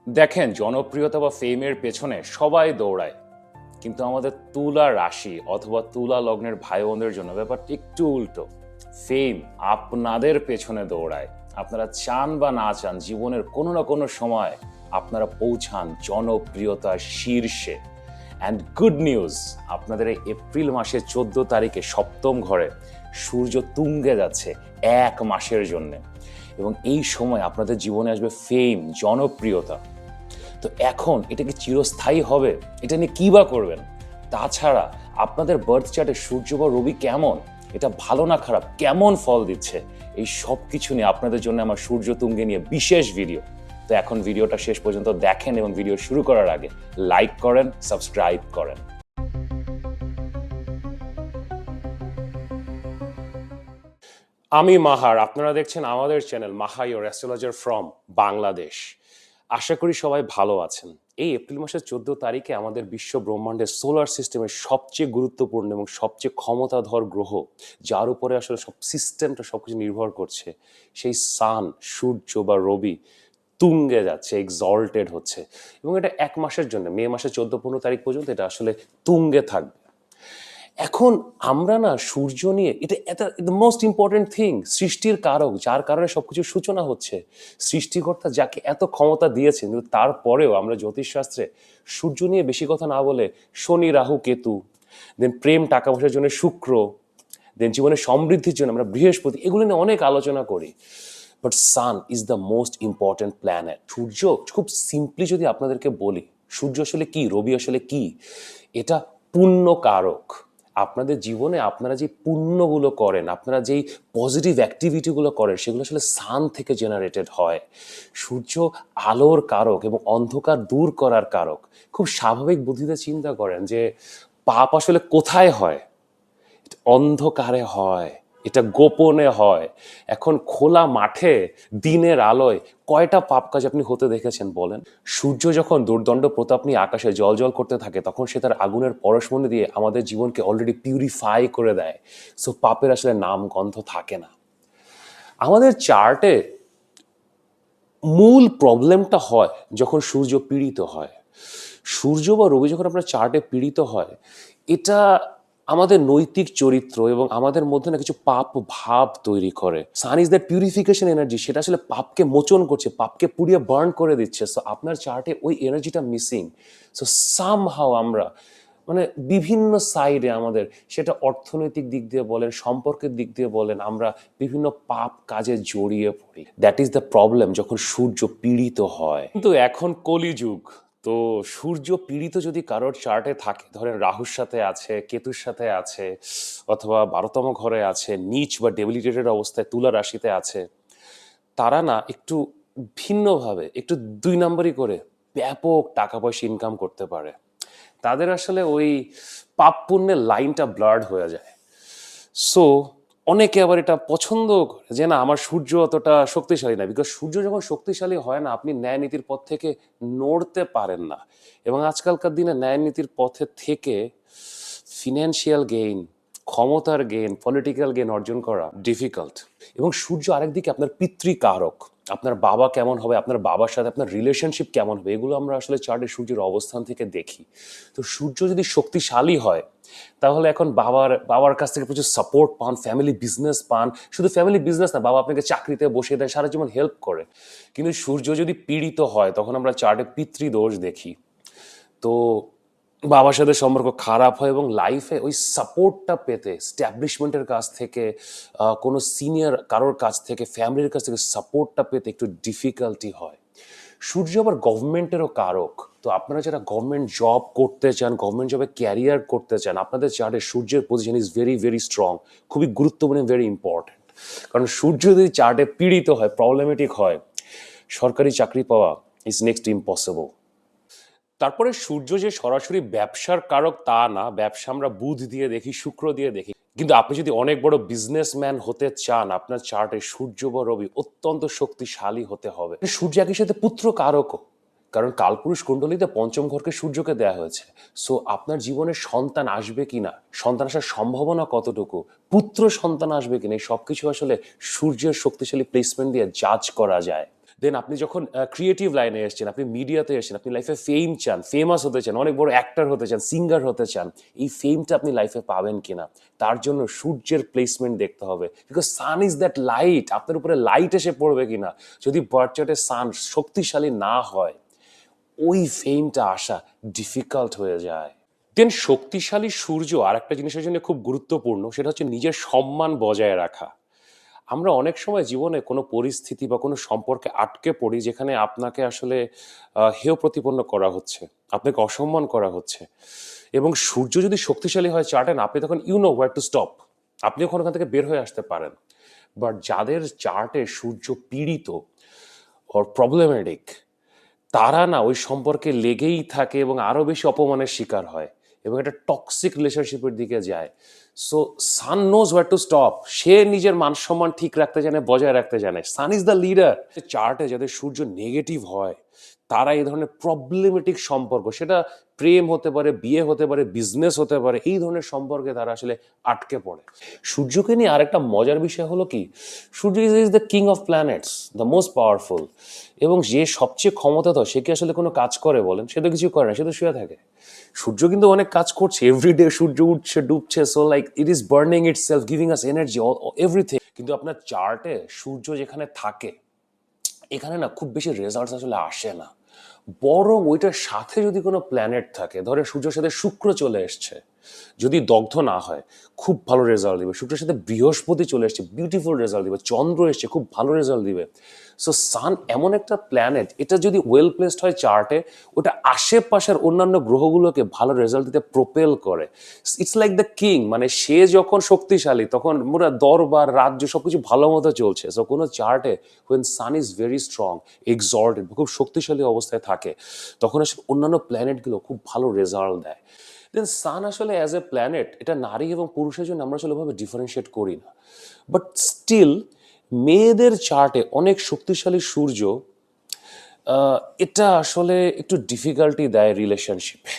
দেখেন, জনপ্রিয়তা বা ফেমের পেছনে সবাই দৌড়ায়, কিন্তু আমাদের তুলা রাশি অথবা তুলা লগ্নের ভাই বোনদের জন্য ব্যাপারটা একটু উল্টো। ফেম আপনাদের পেছনে দৌড়ায়। আপনারা চান বা না চান, জীবনের কোনো না কোনো সময় আপনারা পৌঁছান জনপ্রিয়তার শীর্ষে। অ্যান্ড গুড নিউজ, আপনাদের এই এপ্রিল মাসের 14 তারিখে সপ্তম ঘরে সূর্য তুঙ্গে যাচ্ছে 1 মাসের জন্য, এবং এই সময় আপনাদের জীবনে আসবে ফেম, জনপ্রিয়তা। তো এখন এটা কি চিরস্থায়ী হবে? এটা নিয়ে কি বা করবেন? তাছাড়া আপনাদের বার্থ চার্টে সূর্য বা রবি কেমন, এটা ভালো না খারাপ, কেমন ফল দিচ্ছে, এই সব কিছু নিয়ে আপনাদের জন্য আমার সূর্য তুঙ্গে নিয়ে বিশেষ ভিডিও। তো এখন ভিডিওটা শেষ পর্যন্ত দেখেন এবং ভিডিও শুরু করার আগে লাইক করেন, সাবস্ক্রাইব করেন। আমি মাহার, আপনারা দেখছেন আমাদের channel Maha your astrologer from Bangladesh. আশা করি সবাই ভালো আছেন। এই এপ্রিল মাসের 14 তারিখে আমাদের বিশ্ব ব্রহ্মাণ্ডের সোলার সিস্টেমের সবচেয়ে গুরুত্বপূর্ণ এবং সবচেয়ে ক্ষমতাধর গ্রহ, যার উপরে আসলে সব সিস্টেমটা সবকিছু নির্ভর করছে, সেই সান, সূর্য বা রবি তুঙ্গে যাচ্ছে, এক্সল্টেড হচ্ছে। এবং এটা 1 মাসের জন্য, মে মাসের 14-15 তারিখ পর্যন্ত এটা আসলে তুঙ্গে থাকবে। এখন আমরা না সূর্য নিয়ে, এটা দ্য মোস্ট ইম্পর্টেন্ট থিং, সৃষ্টির কারক, যার কারণে সবকিছুর সূচনা হচ্ছে। সৃষ্টিকর্তা যাকে এত ক্ষমতা দিয়েছেন, কিন্তু তারপরেও আমরা জ্যোতিষশাস্ত্রে সূর্য নিয়ে বেশি কথা না বলে শনি, রাহু, কেতু, দেন প্রেম, টাকা পয়সার জন্য শুক্র, দেন জীবনের সমৃদ্ধির জন্য আমরা বৃহস্পতি, এগুলো নিয়ে অনেক আলোচনা করি। But sun is the most important planet. সূর্য খুব সিম্পলি যদি আপনাদেরকে বলি, সূর্য আসলে কি, রবি আসলে কি, এটা পুণ্য কারক। আপনাদের জীবনে আপনারা যে পুণ্যগুলো করেন, আপনারা যেই পজিটিভ অ্যাক্টিভিটিগুলো করেন, সেগুলো আসলে সান থেকে জেনারেটেড হয়। সূর্য আলোর কারক এবং অন্ধকার দূর করার কারক। খুব স্বাভাবিক বুদ্ধিতে চিন্তা করেন যে পাপ আসলে কোথায় হয়? অন্ধকারে হয়, এটা গোপনে হয়। এখন খোলা মাঠে দিনের আলোয় কয়টা পাপ কাজ আপনি হতে দেখেছেন বলেন? সূর্য যখন দুর্দণ্ড প্রতাপ নিয়ে আকাশে জল করতে থাকে, তখন সে তার আগুনের পরশমণি দিয়ে আমাদের জীবনকে অলরেডি পিউরিফাই করে দেয়। সো পাপের আসলে নাম গন্ধ থাকে না। আমাদের চার্টে মূল প্রবলেমটা হয় যখন সূর্য পীড়িত হয়। সূর্য বা রবি যখন আপনার চার্টে পীড়িত হয়, এটা আমাদের নৈতিক চরিত্র এবং আমাদের মধ্যে না কিছু পাপ ভাব তৈরি করে। সান ইজ দ্যাট পিউরিফিকেশন এনার্জি, সেটা আসলে পাপকে মোচন করছে, পাপকে পুড়িয়ে বার্ন করে দিচ্ছে। সো আপনার চার্টে ওই এনার্জিটা মিসিং। সো সামহাও আমরা মানে বিভিন্ন সাইডে আমাদের, সেটা অর্থনৈতিক দিক দিয়ে বলেন, সম্পর্কের দিক দিয়ে বলেন, আমরা বিভিন্ন পাপ কাজে জড়িয়ে পড়ি। দ্যাট ইজ দ্য প্রবলেম যখন সূর্য পীড়িত হয়। কিন্তু এখন কলিযুগ, তো সূর্য পীড়িত যদি কারোর চার্টে থাকে, ধরেন রাহুর সাথে আছে, কেতুর সাথে আছে, অথবা 12তম ঘরে আছে, নিচ বা ডেবিলিটেটেড অবস্থায় তুলা রাশিতে আছে, তারা না একটু ভিন্নভাবে, একটু 2 নম্বরই করে ব্যাপক টাকা পয়সা ইনকাম করতে পারে। তাদের আসলে ওই পাপ পুণ্যের লাইনটা ব্লার্ড হয়ে যায়। সো অনেকে আবার এটা পছন্দ করে যে না, আমার সূর্য অতটা শক্তিশালী না। বিকজ সূর্য যখন শক্তিশালী হয় না, আপনি ন্যায় নীতির পথ থেকে নড়তে পারেন না। এবং আজকালকার দিনে ন্যায় নীতির পথে থেকে ফিনান্সিয়াল গেইন, ক্ষমতার গেইন, পলিটিক্যাল গেইন অর্জন করা ডিফিকাল্ট। এবং সূর্য আরেকদিকে আপনার পিতৃকারক। আপনার বাবা কেমন হবে, আপনার বাবার সাথে আপনার রিলেশনশিপ কেমন হবে, এগুলো আমরা আসলে চার্টে সূর্যের অবস্থান থেকে দেখি। তো সূর্য যদি শক্তিশালী হয়, তাহলে এখন বাবার কাছ থেকে প্রচুর সাপোর্ট পান, ফ্যামিলি বিজনেস পান। শুধু ফ্যামিলি বিজনেস না, বাবা আপনাকে চাকরিতে বসিয়ে দেয়, সারা জীবন হেল্প করে। কিন্তু সূর্য যদি পীড়িত হয়, তখন আমরা চার্টে পিতৃদোষ দেখি। তো বাবার সাথে সম্পর্ক খারাপ হয় এবং লাইফে ওই সাপোর্টটা পেতে স্ট্যাবলিশমেন্টের কাছ থেকে, কোনো সিনিয়র কারোর কাছ থেকে, ফ্যামিলির কাছ থেকে সাপোর্টটা পেতে একটু ডিফিকাল্টি হয়। সূর্য আবার গভর্নমেন্টেরও কারক। তো আপনারা যারা গভর্নমেন্ট জব করতে চান, গভর্নমেন্ট জবে ক্যারিয়ার করতে চান, আপনাদের চার্টে সূর্যের position is very very strong, খুবই গুরুত্বপূর্ণ, ভেরি ইম্পর্টেন্ট। কারণ সূর্য যদি চার্টে পীড়িত হয়, প্রবলেমেটিক হয়, সরকারি চাকরি পাওয়া ইজ নেক্সট ইম্পসিবল। তারপরে সূর্য যে সরাসরি ব্যবসার কারক তা না, ব্যবসা আমরা বুধ দিয়ে দেখি, শুক্র দিয়ে দেখি। কিন্তু আপনি যদি অনেক বড় বিজনেসম্যান হতে চান, আপনার চার্টে সূর্য বা রবি অত্যন্ত শক্তিশালী হতে হবে। সূর্য একই সাথে পুত্র কারকও, কারণ কালপুরুষ কুণ্ডলিতে পঞ্চম ঘরকে সূর্যকে দেয়া হয়েছে। সো আপনার জীবনে সন্তান আসবে কিনা, সন্তান আসার সম্ভাবনা কতটুকু, পুত্র সন্তান আসবে কিনা, এই সবকিছু আসলে সূর্যের শক্তিশালী প্লেসমেন্ট দিয়ে জাজ করা যায়। দেন আপনি যখন ক্রিয়েটিভ লাইনে এসেছেন, আপনি মিডিয়াতে এসেছেন, আপনি লাইফে ফেম চান, ফেমাস হতে চান, অনেক বড় অ্যাক্টর হতে চান, সিঙ্গার হতে চান, এই ফেমটা আপনি লাইফে পাবেন কিনা তার জন্য সূর্যের প্লেসমেন্ট দেখতে হবে, because sun is that light. আপনার উপরে লাইট এসে পড়বে কিনা, যদি বার্থ চার্টে সান শক্তিশালী না হয় ওই ফেমটা আসা ডিফিকাল্ট হয়ে যায়। দেন শক্তিশালী সূর্য আর একটা জিনিসের জন্য খুব গুরুত্বপূর্ণ, সেটা হচ্ছে নিজের সম্মান বজায় রাখা। আমরা অনেক সময় জীবনে কোনো পরিস্থিতি বা কোনো সম্পর্কে আটকে পড়ি যেখানে আপনাকে আসলে হেয় প্রতিপন্ন করা হচ্ছে, আপনাকে অসম্মান করা হচ্ছে, এবং সূর্য যদি শক্তিশালী হয় চার্টে না, আপনি তখন you know where to stop, আপনি ওখান থেকে বের হয়ে আসতে পারেন। বাট যাদের চার্টে সূর্য পীড়িত অর প্রবলেমেটিক, তারা না ওই সম্পর্কে লেগেই থাকে এবং আরো বেশি অপমানের শিকার হয় এবং একটা টক্সিক রিলেশনশিপের দিকে যায়। So sun knows where to stop, সে নিজের মান সম্মান ঠিক রাখতে জানে, বজায় রাখতে জানে। Sun is the leader. চার্টে যাদের সূর্য নেগেটিভ হয় তারা এই ধরনের প্রবলেমেটিক সম্পর্ক, সেটা প্রেম হতে পারে, বিয়ে হতে পারে, বিজনেস হতে পারে, এই ধরনের সম্পর্কে তারা আসলে আটকে পড়ে। সূর্যকে নিয়ে আরেকটা মজার বিষয় হলো কি, সূর্য is the king of planets, the most powerful, এবং যে সবচেয়ে ক্ষমতাধর সে কি আসলে কোনো কাজ করে বলেন? সে তো কিছু করে না, সে তো শুয়ে থাকে। সূর্য কিন্তু অনেক কাজ করছে, এভরিডে সূর্য উঠছে ডুবছে, so like it is burning itself, giving us energy, everything. কিন্তু আপনার চার্টে সূর্য যেখানে থাকে এখানে না খুব বেশি রেজাল্ট আসলে আসে না, বরং ওইটার সাথে যদি কোনো প্ল্যানেট থাকে, ধরে সূর্যের সাথে শুক্র চলে এসছে, যদি দগ্ধ না হয় খুব ভালো রেজাল্ট দিবে। শুক্রের সাথে বৃহস্পতি চলে এসছে, বিউটিফুল রেজাল্ট দিবে। চন্দ্র এসছে, খুব ভালো রেজাল্ট দিবে। সো সান এমন একটা প্ল্যানেট, এটা যদি ওয়েল প্লেসড হয় চার্টে, ওটা আশেপাশের অন্যান্য গ্রহগুলোকে ভালো রেজাল্ট দিতে প্রোপেল করে। ইটস লাইক দ্য কিং, মানে সে যখন শক্তিশালী তখন পুরো দরবার রাজ্য সবকিছু ভালো মতো চলছে। সো কোনো চার্টে when sun is very strong, exalted, খুব শক্তিশালী অবস্থায় থাকে, তখন আসলে অন্যান্য প্ল্যানেটগুলো খুব ভালো রেজাল্ট দেয়। দেন সান আসলে অ্যাজ এ প্ল্যানেট, এটা নারী এবং পুরুষের জন্য আমরা আসলে ওভাবে ডিফারেন্সিয়েট করি না, বাট স্টিল মেয়েদের চার্টে অনেক শক্তিশালী সূর্য এটা আসলে একটু ডিফিকাল্টি দেয় রিলেশনশিপে।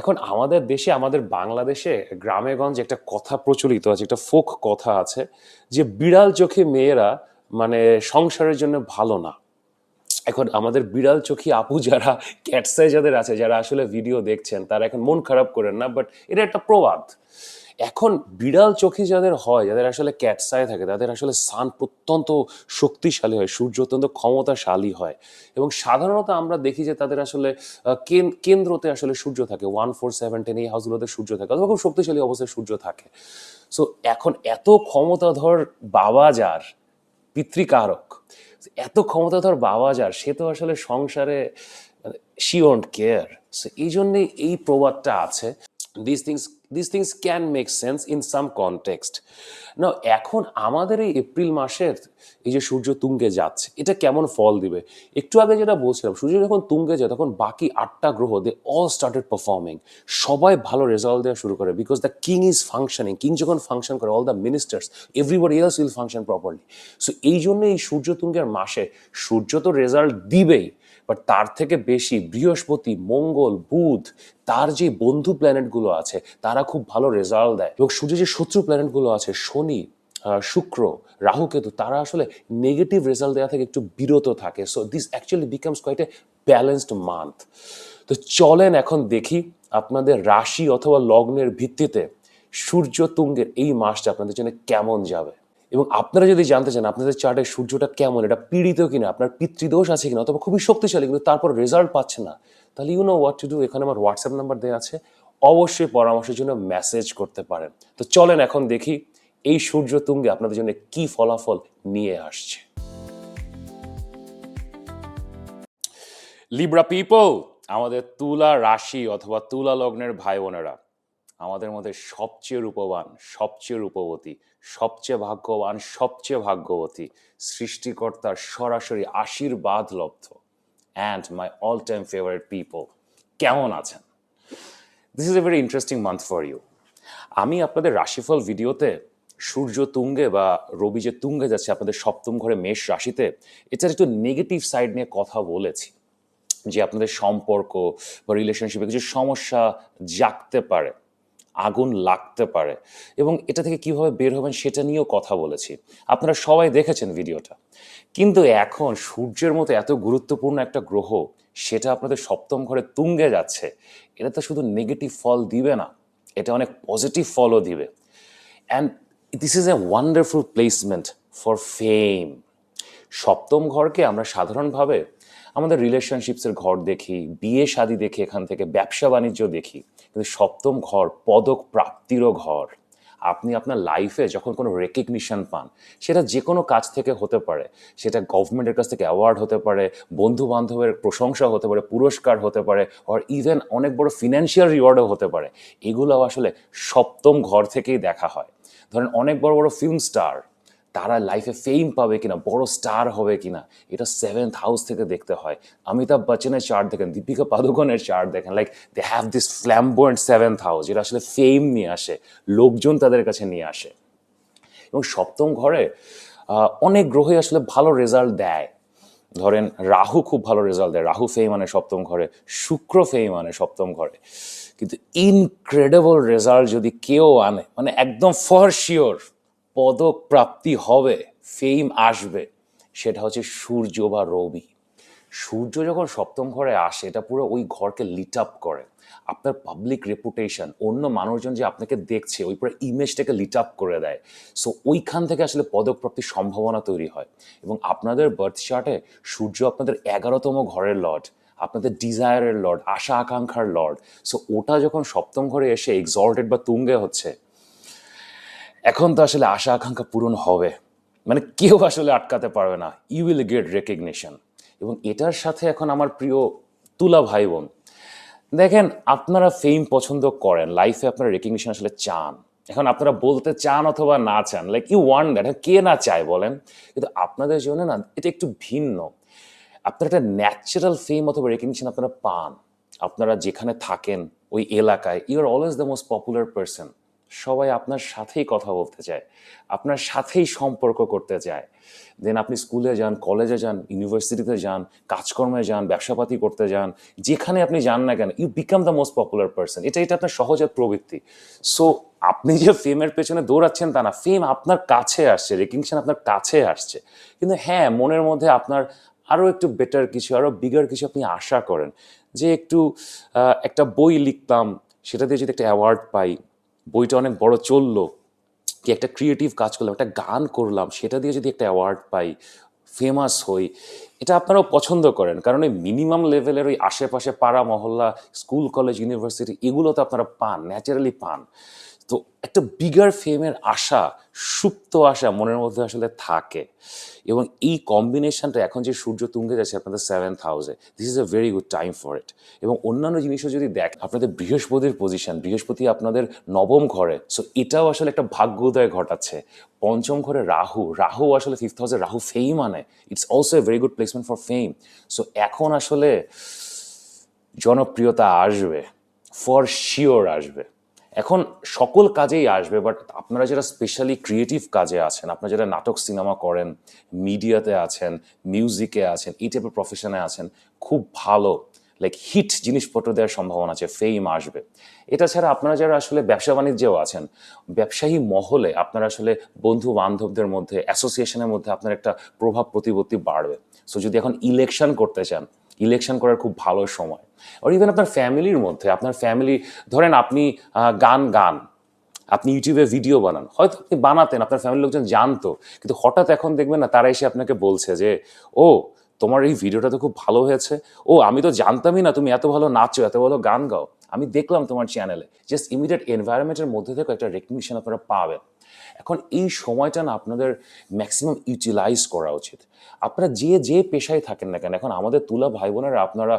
এখন আমাদের দেশে, আমাদের বাংলাদেশে গ্রামে গঞ্জে একটা কথা প্রচলিত আছে, একটা ফোক কথা আছে যে বিড়াল চোখে মেয়েরা মানে সংসারের জন্য ভালো না। এখন আমাদের বিড়াল চোখী আপু যারা, ক্যাটসাই যাদের আছে, যারা আসলে ভিডিও দেখছেন, তারা এখন মন খারাপ করেন না, বাট এটা একটা প্রবাদ। এখন বিড়াল চোখী যাদের হয়, যাদের আসলে ক্যাটসাই থাকে, তাদের আসলে সান অত্যন্ত শক্তিশালী হয়, সূর্য অত্যন্ত ক্ষমতাশালী হয়, এবং সাধারণত আমরা দেখি যে তাদের আসলে কেন্দ্রতে আসলে সূর্য থাকে, 1, 4, 7, 10 এই হাউসগুলোতে সূর্য থাকে, অথবা খুব শক্তিশালী অবস্থায় সূর্য থাকে। সো এখন এত ক্ষমতাধর বাবা যার, পিতৃকারক, এত ক্ষমতাধর বাবা যার, সে তো আসলে সংসারে শি ওন্ট কেয়ার। সো এই জন্যই এই প্রবাদটা আছে। these things these things can make sense in some context. না, এখন আমাদের এই এপ্রিল মাসের এই যে সূর্য তুঙ্গে যাচ্ছে, এটা কেমন ফল দিবে? একটু আগে যেটা বলছিলাম, সূর্য যখন তুঙ্গে যায় তখন বাকি 8টা গ্রহ দে অল স্টার্টেড পারফর্মিং, সবাই ভালো রেজাল্ট দেওয়া শুরু করে, because the king is functioning. King যখন ফাংশন করে, all the ministers, everybody else will function properly. So এই জন্য এই সূর্য তুঙ্গের মাসে সূর্য তো রেজাল্ট দিবেই, বাট তার থেকে বেশি বৃহস্পতি, মঙ্গল, বুধ, তার যে বন্ধু প্ল্যানেটগুলো আছে তারা খুব ভালো রেজাল্ট দেয়, এবং সূর্যের যে শত্রু প্ল্যানেটগুলো আছে, শনি, শুক্র, রাহু, কেতু, তারা আসলে নেগেটিভ রেজাল্ট দেওয়া থেকে একটু বিরত থাকে। So this actually becomes quite a balanced month. তো চলেন এখন দেখি আপনাদের রাশি অথবা লগ্নের ভিত্তিতে সূর্য তুঙ্গের এই মাসটা আপনাদের জন্য কেমন যাবে। এবং আপনারা যদি জানতে চান আপনাদের চার্টে সূর্যটা কেমন, এটা পীড়িত কিনা, আপনার পিতৃদোষ আছে কিনা, অথবা খুবই শক্তিশালী কিন্তু তারপর রেজাল্ট পাচ্ছে না, তাহলে you know what to do. এখানে আমার হোয়াটসঅ্যাপ নাম্বার দেওয়া আছে, অবশ্যই পরামর্শের জন্য মেসেজ করতে পারেন। তো চলেন এখন দেখি এই সূর্য তুঙ্গে আপনাদের জন্য কি ফলাফল নিয়ে আসছে। লিব্রা পিপল, আমাদের তুলা রাশি অথবা তুলা লগ্নের ভাই বোনেরা, আমাদের মধ্যে সবচেয়ে রূপবান, সবচেয়ে রূপবতী, সবচেয়ে ভাগ্যবান, সবচেয়ে ভাগ্যবতী, সৃষ্টিকর্তার সরাসরি আশীর্বাদ লব্ধ and my all time favourite people, কেমন আছেন? This is a very interesting month for you. আমি আপনাদের রাশিফল ভিডিওতে সূর্য তুঙ্গে বা রবি যে তুঙ্গে যাচ্ছে আপনাদের সপ্তম ঘরে মেষ রাশিতে, এটার একটু নেগেটিভ সাইড নিয়ে কথা বলেছি, যে আপনাদের সম্পর্ক বা রিলেশনশিপে কিছু সমস্যা জাগতে পারে। আগুন লাগতে পারে, এবং এটা থেকে কিভাবে বের হবেন সেটা নিয়েও কথা বলেছি। আপনারা সবাই দেখেছেন ভিডিওটা। কিন্তু এখন সূর্যের মতো এত গুরুত্বপূর্ণ একটা গ্রহ, সেটা আপনাদের সপ্তম ঘরে তুঙ্গে যাচ্ছে, এটা তো শুধু নেগেটিভ ফল দিবে না, এটা অনেক পজিটিভ ফলও দিবে। And this is a wonderful placement for ফেম। সপ্তম ঘরকে আমরা সাধারণভাবে আমাদের রিলেশনশিপসের ঘর দেখি, বিয়ে শাদী দেখি, এখান থেকে ব্যবসা বাণিজ্য দেখি, কিন্তু সপ্তম ঘর পদক প্রাপ্তিরও ঘর। আপনি আপনার লাইফে যখন কোনো রেকগনিশন পান, সেটা যে কোনো কাজ থেকে হতে পারে, সেটা গভর্নমেন্টের কাছ থেকে অ্যাওয়ার্ড হতে পারে, বন্ধু বান্ধবের প্রশংসা হতে পারে, পুরস্কার হতে পারে, আর ইভেন অনেক বড় ফিনান্সিয়াল রিওয়ার্ডও হতে পারে, এগুলো আসলে সপ্তম ঘর থেকেই দেখা হয়। ধরেন অনেক বড় বড় ফিল্ম স্টার, তারা লাইফে ফেম পাবে কিনা, বড় স্টার হবে কিনা, এটা সেভেন্থ হাউস থেকে দেখতে হয়। অমিতাভ বচ্চনের চার্ট দেখেন, দীপিকা পাদুকোনের চার্ট দেখেন, like they have this flamboyant seventh house, যেটা আসলে ফেম নিয়ে আসে, লোকজন তাদের কাছে নিয়ে আসে। এবং সপ্তম ঘরে অনেক গ্রহই আসলে ভালো রেজাল্ট দেয়। ধরেন রাহু খুব ভালো রেজাল্ট দেয়, রাহু ফেম আনে সপ্তম ঘরে, শুক্র ফেম আনে সপ্তম ঘরে। কিন্তু ইনক্রেডিবল রেজাল্ট যদি কেউ আনে, মানে একদম ফর শিওর পদক প্রাপ্তি হবে, ফেম আসবে, সেটা হচ্ছে সূর্য বা রবি। সূর্য যখন সপ্তম ঘরে আসে, এটা পুরো ওই ঘরকে লিট আপ করে। আপনার পাবলিক রেপুটেশন, অন্য মানুষজন যে আপনাকে দেখছে, ওই পুরো ইমেজটাকে লিট আপ করে দেয়। সো ওইখান থেকে আসলে পদকপ্রাপ্তির সম্ভাবনা তৈরি হয়। এবং আপনাদের বার্থ চার্টে সূর্য আপনাদের 11তম ঘরের লর্ড, আপনাদের ডিজায়ারের লর্ড, আশা আকাঙ্ক্ষার লর্ড। সো ওটা যখন সপ্তম ঘরে এসে এক্সল্টেড বা তুঙ্গে হচ্ছে, এখন তো আসলে আশা আকাঙ্ক্ষা পূরণ হবে, মানে কেউ আসলে আটকাতে পারবে না। You will get recognition. এবং এটার সাথে এখন আমার প্রিয় তুলা ভাই বোন, দেখেন আপনারা ফেম পছন্দ করেন, লাইফে আপনারা রেকগনিশন আসলে চান। এখন আপনারা বলতে চান অথবা না চান, লাইক ইউ ওয়ান্ট দ্যাট, কে না চায় বলেন? কিন্তু আপনাদের জন্য না এটা একটু ভিন্ন। আপনারা একটা ন্যাচারাল ফেম অথবা রেকগনিশন আপনারা পান। আপনারা যেখানে থাকেন ওই এলাকায়, you are always the most popular person. সবাই আপনার সাথেই কথা বলতে চায়, আপনার সাথেই সম্পর্ক করতে চায়। দেন আপনি স্কুলে যান, কলেজে যান, ইউনিভার্সিটিতে যান, কাজকর্মে যান, ব্যবসাপাতি করতে যান, যেখানে আপনি যান না কেন, you become the most popular person. এটা আপনার সহজাত প্রবৃত্তি। সো আপনি যে ফেমের পেছনে দৌড়াচ্ছেন তা না, ফেম আপনার কাছে আসছে, রেকগনিশন আপনার কাছে আসছে। কিন্তু হ্যাঁ, মনের মধ্যে আপনার আরও একটু বেটার কিছু, আরও বিগার কিছু আপনি আশা করেন, যে একটু একটা বই লিখতাম, সেটা দিয়ে যদি একটা অ্যাওয়ার্ড পাই, বইটা অনেক বড় চললো, কি একটা ক্রিয়েটিভ কাজ করলাম, একটা গান করলাম, সেটা দিয়ে যদি একটা অ্যাওয়ার্ড পাই, ফেমাস হই, এটা আপনারাও পছন্দ করেন। কারণ ওই মিনিমাম লেভেলের ওই আশেপাশে পাড়া মহল্লা, স্কুল কলেজ ইউনিভার্সিটি, এগুলো তো আপনারা পান, ন্যাচারালি পান। তো একটা বিগার ফেমের আশা, সুপ্ত আশা মনের মধ্যে আসলে থাকে। এবং এই কম্বিনেশনটা এখন যে সূর্য তুঙ্গে যাচ্ছে আপনাদের সেভেন্থ হাউসে, this is a very good time for it. এবং অন্যান্য জিনিসও যদি দেখ, আপনাদের বৃহস্পতির পজিশন, বৃহস্পতি আপনাদের নবম ঘরে, সো এটাও আসলে একটা ভাগ্যোদয় ঘটাচ্ছে। পঞ্চম ঘরে রাহু, রাহু আসলে ফিফথ হাউসে, রাহু ফেম মানে, it's also a very good placement for fame. So এখন আসলে জনপ্রিয়তা আসবে, ফর শিওর আসবে। এখন সকল কাজেই আসবে, বাট আপনারা যারা স্পেশালি ক্রিয়েটিভ কাজে আছেন, আপনারা যারা নাটক সিনেমা করেন, মিডিয়াতে আছেন, মিউজিকে আছেন, এই টাইপের প্রফেশনে আছেন, খুব ভালো লাইক হিট জিনিসপত্র দেওয়ার সম্ভাবনা আছে, ফেম আসবে। এটা ছাড়া আপনারা যারা আসলে ব্যবসা বাণিজ্যেও আছেন, ব্যবসায়ী মহলে আপনারা আসলে বন্ধু বান্ধবদের মধ্যে, অ্যাসোসিয়েশনের মধ্যে আপনার একটা প্রভাব প্রতিপত্তি বাড়বে। সো যদি এখন ইলেকশন করতে চান, ইলেকশন করার খুব ভালো সময়। আর ইভেন আপনার ফ্যামিলির মধ্যে, আপনার ফ্যামিলি, ধরেন আপনি গান, আপনি ইউটিউবে ভিডিও বানান, হয়তো আপনি বানাতেন, আপনার ফ্যামিলির লোকজন জানতো, কিন্তু হঠাৎ এখন দেখবেন না, তারা এসে আপনাকে বলছে যে, ও তোমার এই ভিডিওটা তো খুব ভালো হয়েছে, ও আমি তো জানতামই না তুমি এত ভালো নাচো, এত ভালো গান গাও, আমি দেখলাম তোমার চ্যানেলে। জাস্ট ইমিডিয়েট এনভায়রনমেন্টের মধ্যে থেকে একটা রেকগনিশন আপনারা পাবেন। এখন এই সময়টা না আপনাদের ম্যাক্সিমাম ইউটিলাইজ করা উচিত। আপনারা যে যে পেশায় থাকেন না কেন, এখন আমাদের তুলা ভাই বোনেরা আপনারা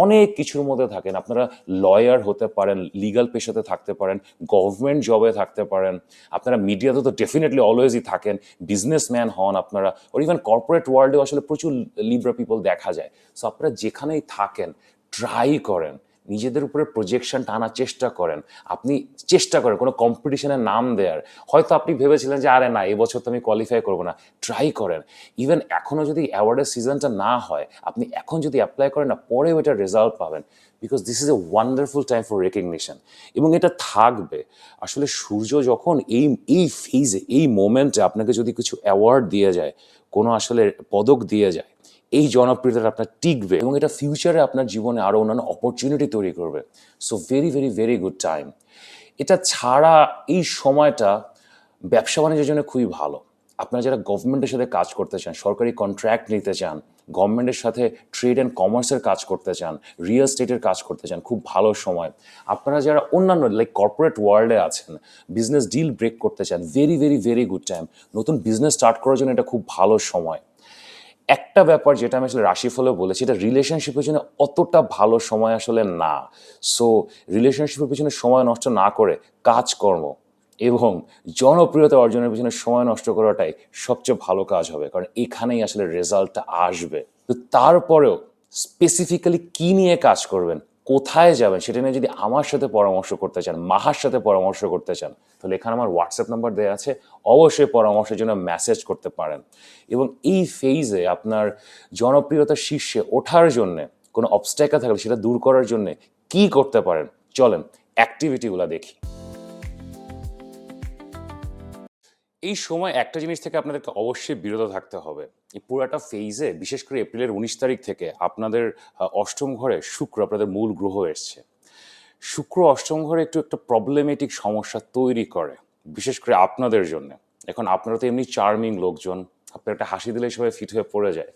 অনেক কিছুর মধ্যে থাকেন। আপনারা লয়ার হতে পারেন, লিগাল পেশাতে থাকতে পারেন, গভর্নমেন্ট জবে থাকতে পারেন, আপনারা মিডিয়াতে তো ডেফিনেটলি অলওয়েজই থাকেন, বিজনেসম্যান হন আপনারা, ওর ইভেন কর্পোরেট ওয়ার্ল্ডেও আসলে প্রচুর লিব্রা পিপল দেখা যায়। সো আপনারা যেখানেই থাকেন, ট্রাই করেন নিজেদের উপরে প্রজেকশন টানার চেষ্টা করেন, আপনি চেষ্টা করেন কোনো কম্পিটিশনের নাম দেওয়ার। হয়তো আপনি ভেবেছিলেন যে আরে না এবছর তো আমি কোয়ালিফাই করবো না, ট্রাই করেন। ইভেন এখনও যদি অ্যাওয়ার্ডের সিজনটা না হয়, আপনি এখন যদি অ্যাপ্লাই করেন না, পরেও এটার রেজাল্ট পাবেন, because this is a wonderful time for recognition. এবং এটা থাকবে। আসলে সূর্য যখন এই এই ফেজে, এই মোমেন্টে আপনাকে যদি কিছু অ্যাওয়ার্ড দিয়ে যায়, কোনো আসলে পদক দিয়ে যায়, এই জনপ্রিয়তাটা আপনার টিকবে এবং এটা ফিউচারে আপনার জীবনে আরও অন্যান্য অপরচুনিটি তৈরি করবে। So very very very good time. এটা ছাড়া এই সময়টা ব্যবসা বাণিজ্যের জন্য খুবই ভালো। আপনারা যারা গভর্নমেন্টের সাথে কাজ করতে চান, সরকারি কন্ট্রাক্ট নিতে চান, গভর্নমেন্টের সাথে ট্রেড অ্যান্ড কমার্সের কাজ করতে চান, রিয়েল স্টেটের কাজ করতে চান, খুব ভালো সময়। আপনারা যারা অন্যান্য লাইক কর্পোরেট ওয়ার্ল্ডে আছেন, বিজনেস ডিল ব্রেক করতে চান, very very very good time. নতুন বিজনেস স্টার্ট করার জন্য এটা খুব ভালো সময়। একটা ব্যাপার যেটা আমি আসলে রাশিফলে বলেছি, এটা রিলেশনশিপের জন্য অতটা ভালো সময় আসলে না। সো রিলেশনশিপের পিছনে সময় নষ্ট না করে কাজকর্ম এবং জনপ্রিয়তা অর্জনের পিছনে সময় নষ্ট করাটাই সবচেয়ে ভালো কাজ হবে, কারণ এখানেই আসলে রেজাল্টটা আসবে। তো তারপরেও স্পেসিফিক্যালি কি নিয়ে কাজ করবেন, কোথায় যাবেন, সেটা নিয়ে যদি আমার সাথে পরামর্শ করতে চান, মাহার সাথে পরামর্শ করতে চান, তাহলে এখানে আমার হোয়াটসঅ্যাপ নাম্বার দেওয়া আছে, অবশ্যই পরামর্শের জন্য মেসেজ করতে পারেন। এবং এই ফেজে আপনার জনপ্রিয়তার শীর্ষে ওঠার জন্যে কোনো অবস্ট্যাকেল থাকলে সেটা দূর করার জন্যে কি করতে পারেন, চলেন অ্যাক্টিভিটিগুলো দেখি। এই সময় একটা জিনিস থেকে আপনাদেরকে অবশ্যই বিরত থাকতে হবে। এই পুরাটা ফেজে, বিশেষ করে এপ্রিলের 19 তারিখ থেকে আপনাদের অষ্টম ঘরে শুক্র, আপনাদের মূল গ্রহ এসছে। শুক্র অষ্টম ঘরে একটু একটা প্রবলেমেটিক সমস্যা তৈরি করে, বিশেষ করে আপনাদের জন্য। এখন আপনারা তো এমনি চার্মিং লোকজন, আপনার একটা হাসি দিলেই সবাই ফিট হয়ে পড়ে যায়।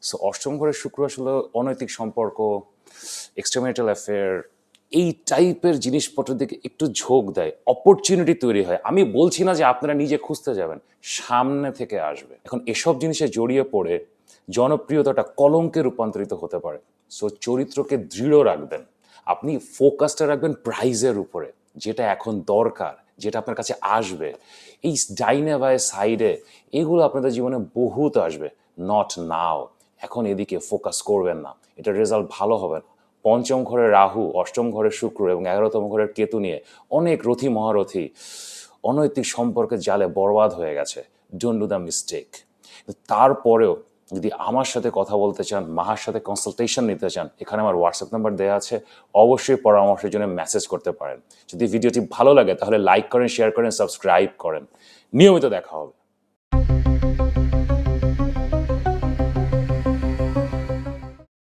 সো অষ্টম ঘরের শুক্র আসলে অনৈতিক সম্পর্ক, এক্সট্রাম্যারিটাল অ্যাফেয়ার, এই টাইপের জিনিসপত্রের দিকে একটু ঝোঁক দেয়, অপরচুনিটি তৈরি হয়। আমি বলছি না যে আপনারা নিজে খুঁজতে যাবেন, সামনে থেকে আসবে। এখন এসব জিনিসে জড়িয়ে পড়ে জনপ্রিয়তাটা কলঙ্কে রূপান্তরিত হতে পারে। সো চরিত্রকে দৃঢ় রাখবেন, আপনি ফোকাসটা রাখবেন প্রাইজের উপরে, যেটা এখন দরকার, যেটা আপনার কাছে আসবে। এই ডাইনে বাই সাইডে এগুলো আপনাদের জীবনে বহুত আসবে, নট নাও। এখন এদিকে ফোকাস করবেন না, এটা রেজাল্ট ভালো হবে না। পঞ্চম ঘরের রাহু, অষ্টম ঘরের শুক্র এবং 11তম ঘরের কেতু নিয়ে অনেক রথী মহারথী অনৈতিক সম্পর্কের জালে বরবাদ হয়ে গেছে। Don't do the mistake. তারপরেও যদি আমার সাথে কথা বলতে চান, মাহার সাথে কনসালটেশন নিতে চান, এখানে আমার হোয়াটসঅ্যাপ নাম্বার দেওয়া আছে, অবশ্যই পরামর্শের জন্য মেসেজ করতে পারেন। যদি ভিডিওটি ভালো লাগে তাহলে লাইক করেন, শেয়ার করেন, সাবস্ক্রাইব করেন। নিয়মিত দেখা হবে।